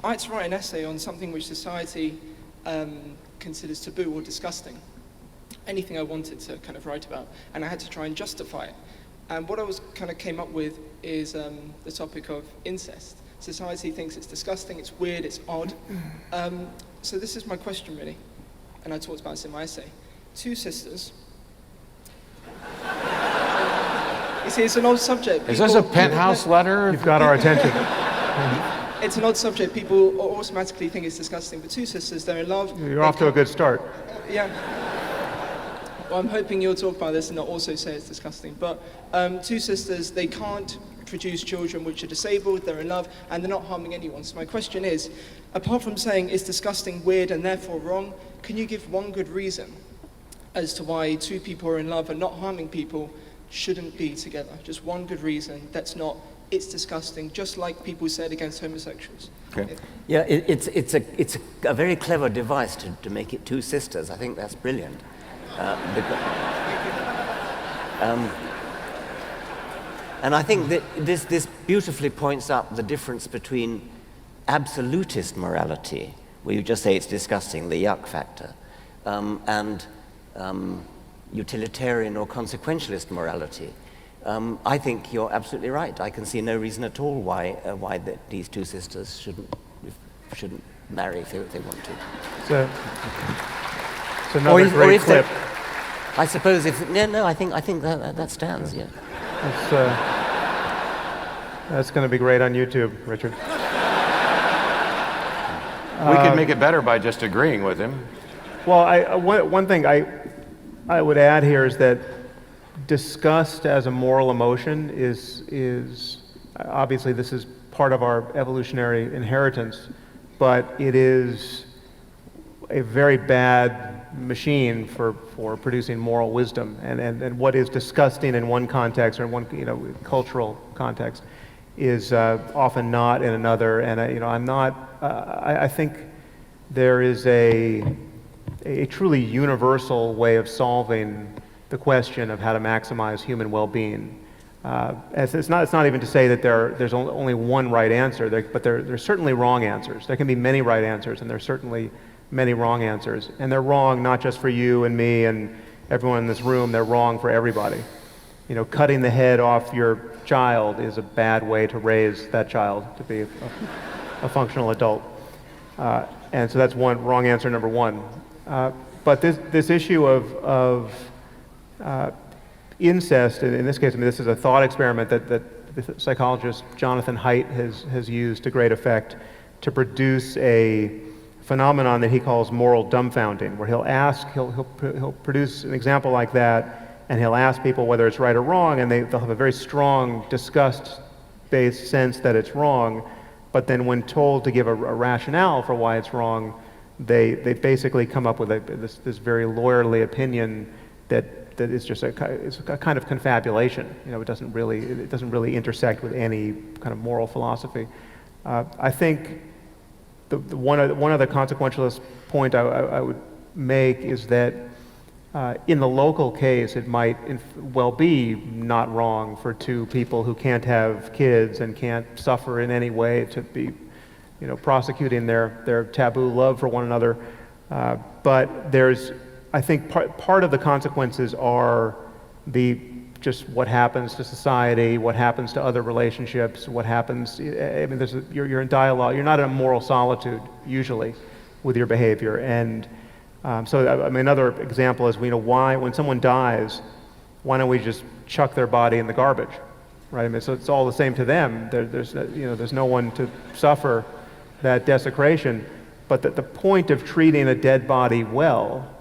I had to write an essay on something which society considers taboo or disgusting. Anything I wanted to kind of write about, and I had to try and justify it. And what I came up with is the topic of incest. Society thinks it's disgusting, it's weird, it's odd. So this is my question really, and I talked about this in my essay. Two sisters. You see, it's an odd subject. Is this a penthouse letter? You've got our attention. It's an odd subject. People automatically think it's disgusting. But two sisters, they're in love. You're off to a good start. Yeah. Well, I'm hoping you'll talk about this and not also say it's disgusting. But two sisters, they can't produce children which are disabled, they're in love, and they're not harming anyone. So my question is, apart from saying it's disgusting, weird, and therefore wrong, can you give one good reason as to why two people who are in love and not harming people shouldn't be together? Just one good reason that's not, it's disgusting, just like people said against homosexuals. Okay. Yeah, it's a very clever device to make it two sisters. I think that's brilliant. And I think that this beautifully points up the difference between absolutist morality, where you just say it's disgusting, the yuck factor, and utilitarian or consequentialist morality. I think you're absolutely right. I can see no reason at all why these two sisters shouldn't marry if they want to. It's another great clip. I suppose I think that stands. Yeah. That's going to be great on YouTube, Richard. We could make it better by just agreeing with him. Well, one thing I would add here is that disgust as a moral emotion is obviously this is part of our evolutionary inheritance, but it is a very bad machine for producing moral wisdom. And what is disgusting in one context or in one cultural context is often not in another. And I think there is a truly universal way of solving the question of how to maximize human well-being. It's not even to say that there's only one right answer, but there's certainly wrong answers. There can be many right answers, and there's certainly many wrong answers. And they're wrong not just for you and me and everyone in this room, they're wrong for everybody. Cutting the head off your child is a bad way to raise that child to be a functional adult. And so that's wrong answer number one. But this issue of incest, in this case, this is a thought experiment that the psychologist Jonathan Haidt has used to great effect to produce a phenomenon that he calls moral dumbfounding, where he'll produce an example like that, and he'll ask people whether it's right or wrong, and they'll have a very strong disgust-based sense that it's wrong, but then when told to give a rationale for why it's wrong, they basically come up with this very lawyerly opinion that is just a kind of confabulation. It doesn't really intersect with any kind of moral philosophy. I think one other consequentialist point I would make is that in the local case, it might well be not wrong for two people who can't have kids and can't suffer in any way to be, prosecuting their taboo love for one another. But I think part of the consequences are just what happens to society, what happens to other relationships, what happens. You're in dialogue. You're not in a moral solitude usually with your behavior. And so another example is why when someone dies, why don't we just chuck their body in the garbage, right? So it's all the same to them. There's no one to suffer that desecration. But the point of treating a dead body well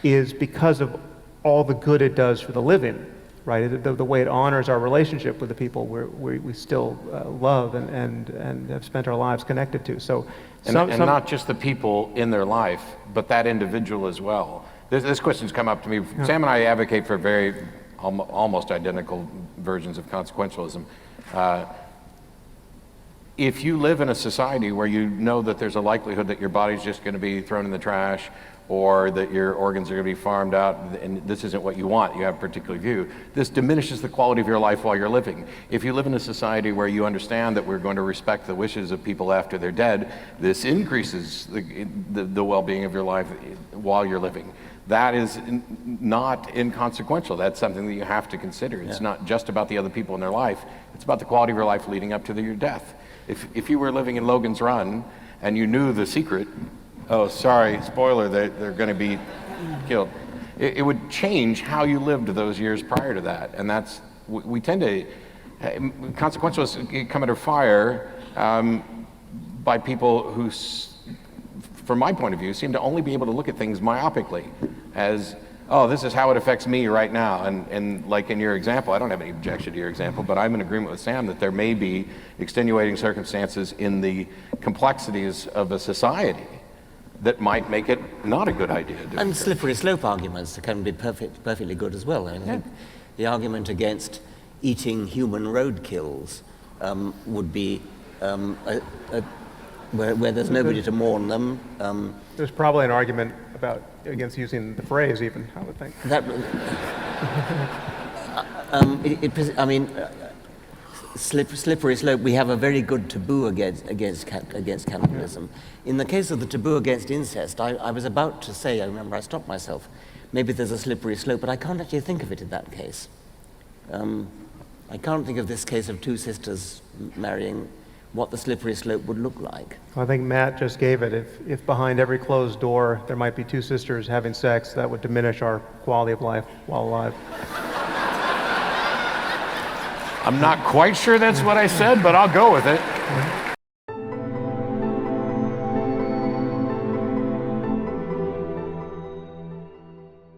is because of all the good it does for the living, right? The way it honors our relationship with the people we still love and have spent our lives connected to. So, not just the people in their life, but that individual as well. This question's come up to me. Yeah. Sam and I advocate for very almost identical versions of consequentialism. If you live in a society where you know that there's a likelihood that your body's just going to be thrown in the trash, or that your organs are going to be farmed out, and this isn't what you want, you have a particular view, this diminishes the quality of your life while you're living. If you live in a society where you understand that we're going to respect the wishes of people after they're dead, this increases the well-being of your life while you're living. That is not inconsequential. That's something that you have to consider. It's not just about the other people in their life, it's about the quality of your life leading up to your death. If you were living in Logan's Run and you knew the secret, oh, sorry, spoiler, they're going to be killed. It would change how you lived those years prior to that. And that's, we tend to, consequences come under fire by people who, from my point of view, seem to only be able to look at things myopically as, oh, this is how it affects me right now. And like in your example, I don't have any objection to your example, but I'm in agreement with Sam that there may be extenuating circumstances in the complexities of a society that might make it not a good idea. And slippery slope arguments can be perfectly good as well. I think the argument against eating human roadkills would be where there's nobody to mourn them. There's probably an argument against using the phrase even, I would think. Slippery slope, we have a very good taboo against cannibalism. In the case of the taboo against incest, I was about to say, I remember I stopped myself, maybe there's a slippery slope, but I can't actually think of it in that case. I can't think of this case of two sisters marrying, what the slippery slope would look like. I think Matt just gave it. If behind every closed door there might be two sisters having sex, that would diminish our quality of life while alive. I'm not quite sure that's what I said, but I'll go with it.